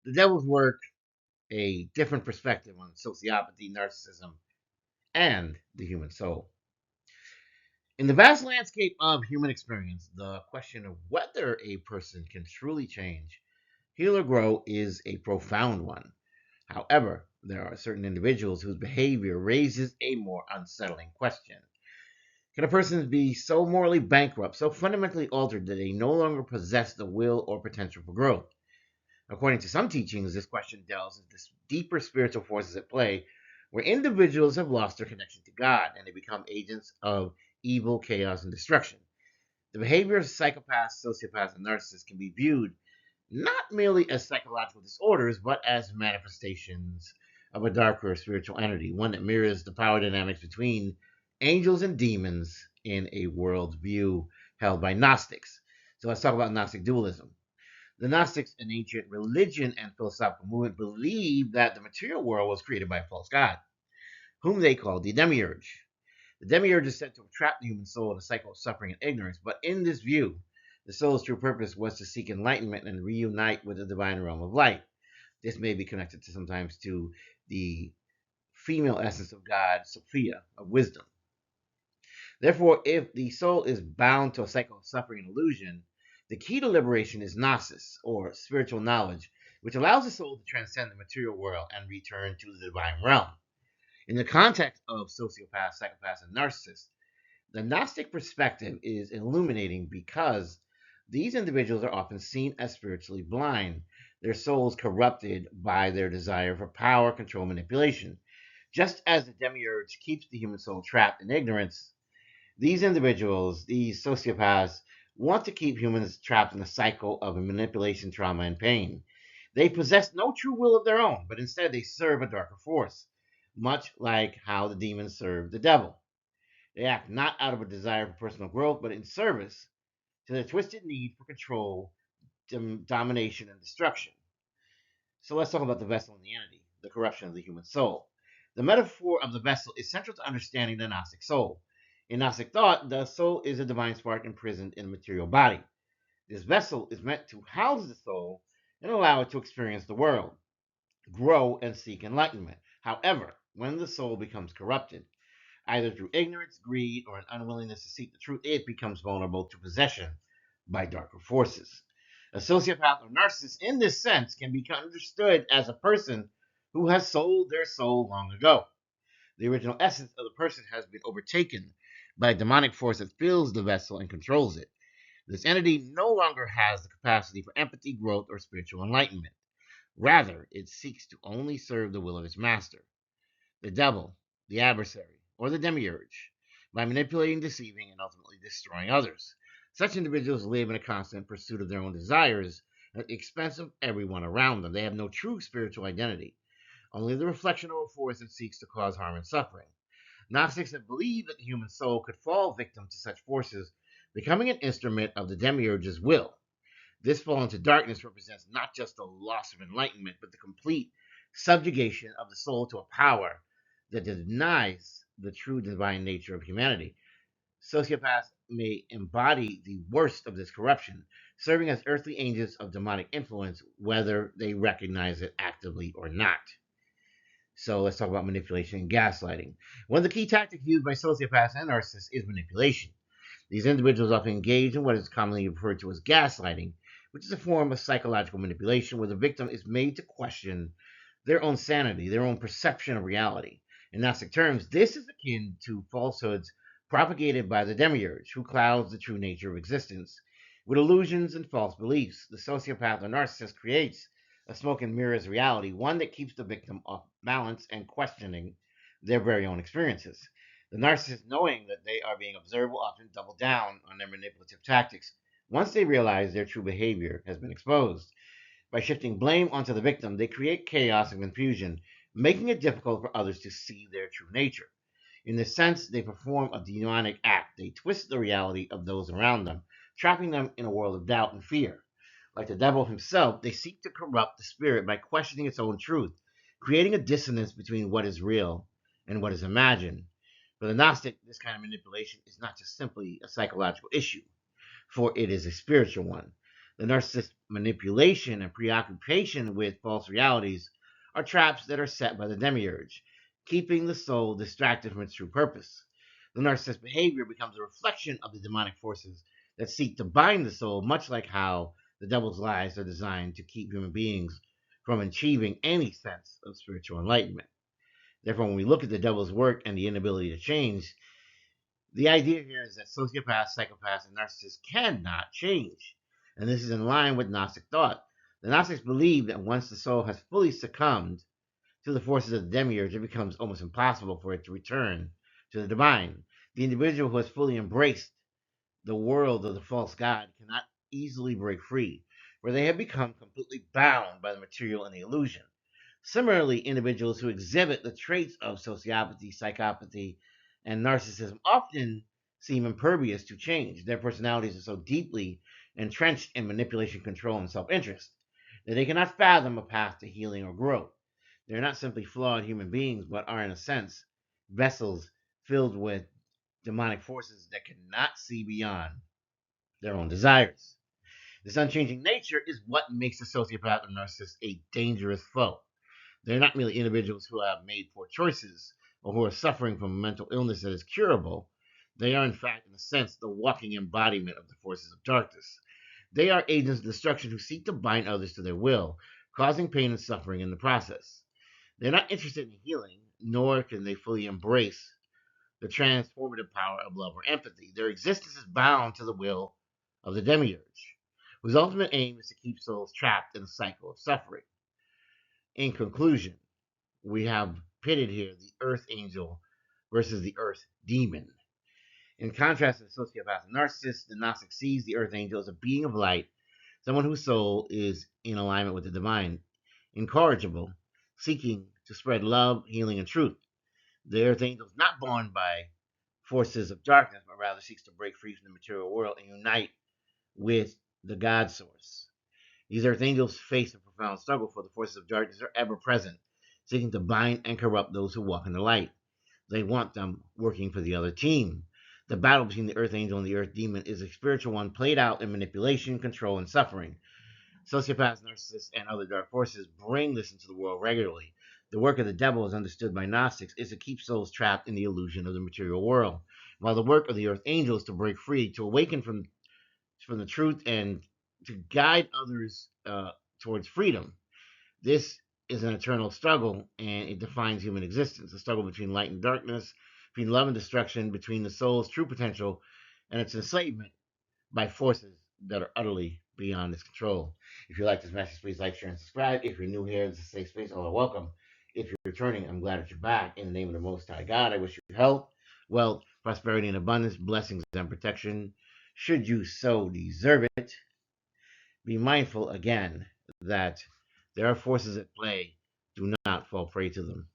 The devil's work, a different perspective on sociopathy, narcissism, and the human soul. In the vast landscape of human experience, the question of whether a person can truly change, heal, or grow is a profound one. However, there are certain individuals whose behavior raises a more unsettling question. Can a person be so morally bankrupt, so fundamentally altered that they no longer possess the will or potential for growth? According to some teachings, this question delves into deeper spiritual forces at play, where individuals have lost their connection to God and they become agents of evil, chaos, and destruction. The behavior of psychopaths, sociopaths, and narcissists can be viewed not merely as psychological disorders, but as manifestations of a darker spiritual entity, one that mirrors the power dynamics between angels and demons in a worldview held by Gnostics. So let's talk about Gnostic dualism. The Gnostics, an ancient religion and philosophical movement, believed that the material world was created by a false god, whom they called the Demiurge. The Demiurge is said to have trapped the human soul in a cycle of suffering and ignorance, but in this view, the soul's true purpose was to seek enlightenment and reunite with the divine realm of light. This may be connected to sometimes to the female essence of God, Sophia, of wisdom. Therefore, if the soul is bound to a cycle of suffering and illusion, the key to liberation is gnosis, or spiritual knowledge, which allows the soul to transcend the material world and return to the divine realm. In the context of sociopaths, psychopaths, and narcissists, the Gnostic perspective is illuminating because these individuals are often seen as spiritually blind, their souls corrupted by their desire for power, control, manipulation. Just as the demiurge keeps the human soul trapped in ignorance, these individuals, these sociopaths, want to keep humans trapped in a cycle of manipulation, trauma, and pain. They possess no true will of their own, but instead they serve a darker force, much like how the demons serve the devil. They act not out of a desire for personal growth, but in service to their twisted need for control, domination, and destruction. So let's talk about the vessel and the entity, the corruption of the human soul. The metaphor of the vessel is central to understanding the Gnostic soul. In Gnostic thought, the soul is a divine spark imprisoned in a material body. This vessel is meant to house the soul and allow it to experience the world, grow, and seek enlightenment. However, when the soul becomes corrupted, either through ignorance, greed, or an unwillingness to seek the truth, it becomes vulnerable to possession by darker forces. A sociopath or narcissist, in this sense, can be understood as a person who has sold their soul long ago. The original essence of the person has been overtaken by a demonic force that fills the vessel and controls it. This entity no longer has the capacity for empathy, growth, or spiritual enlightenment. Rather, it seeks to only serve the will of its master, the devil, the adversary, or the demiurge, by manipulating, deceiving, and ultimately destroying others. Such individuals live in a constant pursuit of their own desires at the expense of everyone around them. They have no true spiritual identity, only the reflection of a force that seeks to cause harm and suffering. Gnostics have believed that the human soul could fall victim to such forces, becoming an instrument of the demiurge's will. This fall into darkness represents not just the loss of enlightenment, but the complete subjugation of the soul to a power that denies the true divine nature of humanity. Sociopaths may embody the worst of this corruption, serving as earthly agents of demonic influence, whether they recognize it actively or not. So let's talk about manipulation and gaslighting. One of the key tactics used by sociopaths and narcissists is manipulation. These individuals often engage in what is commonly referred to as gaslighting, which is a form of psychological manipulation where the victim is made to question their own sanity, their own perception of reality. In Gnostic terms, this is akin to falsehoods propagated by the demiurge, who clouds the true nature of existence with illusions and false beliefs. The sociopath or narcissist creates a smoke and mirrors reality, one that keeps the victim off balance and questioning their very own experiences. The narcissist, knowing that they are being observed, will often double down on their manipulative tactics once they realize their true behavior has been exposed. By shifting blame onto the victim, they create chaos and confusion, making it difficult for others to see their true nature. In this sense, they perform a demonic act. They twist the reality of those around them, trapping them in a world of doubt and fear. Like the devil himself, they seek to corrupt the spirit by questioning its own truth, creating a dissonance between what is real and what is imagined. For the Gnostic, this kind of manipulation is not just simply a psychological issue, for it is a spiritual one. The narcissist's manipulation and preoccupation with false realities are traps that are set by the Demiurge, keeping the soul distracted from its true purpose. The narcissist's behavior becomes a reflection of the demonic forces that seek to bind the soul, much like how the devil's lies are designed to keep human beings from achieving any sense of spiritual enlightenment. Therefore, when we look at the devil's work and the inability to change, the idea here is that sociopaths, psychopaths, and narcissists cannot change. And this is in line with Gnostic thought. The Gnostics believe that once the soul has fully succumbed to the forces of the Demiurge, it becomes almost impossible for it to return to the divine. The individual who has fully embraced the world of the false god cannot easily break free, for they have become completely bound by the material and the illusion. Similarly, individuals who exhibit the traits of sociopathy, psychopathy, and narcissism often seem impervious to change. Their personalities are so deeply entrenched in manipulation, control, and self interest that they cannot fathom a path to healing or growth. They're not simply flawed human beings, but are, in a sense, vessels filled with demonic forces that cannot see beyond their own desires. This unchanging nature is what makes a sociopath or narcissist a dangerous foe. They're not merely individuals who have made poor choices or who are suffering from a mental illness that is curable. They are, in fact, in a sense, the walking embodiment of the forces of darkness. They are agents of destruction who seek to bind others to their will, causing pain and suffering in the process. They're not interested in healing, nor can they fully embrace the transformative power of love or empathy. Their existence is bound to the will of the Demiurge, whose ultimate aim is to keep souls trapped in a cycle of suffering. In conclusion, we have pitted here the earth angel versus the earth demon. In contrast to the sociopath and narcissist, the Gnostic sees the earth angel as a being of light, someone whose soul is in alignment with the divine, incorrigible, seeking to spread love, healing, and truth. The earth angel is not born by forces of darkness, but rather seeks to break free from the material world and unite with the God source. These earth angels face a profound struggle, for the forces of darkness are ever present, seeking to bind and corrupt those who walk in the light. They want them working for the other team. The battle between the earth angel and the earth demon is a spiritual one played out in manipulation, control, and suffering. Sociopaths, narcissists, and other dark forces bring this into the world regularly. The work of the devil, as understood by Gnostics, is to keep souls trapped in the illusion of the material world, while the work of the earth angel is to break free, to awaken from the truth, and to guide others towards freedom. This is an eternal struggle, and it defines human existence, a struggle between light and darkness, between love and destruction, between the soul's true potential and its enslavement by forces that are utterly beyond its control. If you like this message, please like, share, and subscribe. If you're new here, this is a safe space. All are welcome. If you're returning, I'm glad that you're back. In the name of the Most High God, I wish you health, wealth, prosperity, and abundance, blessings, and protection. Should you so deserve it, be mindful again that there are forces at play. Do not fall prey to them.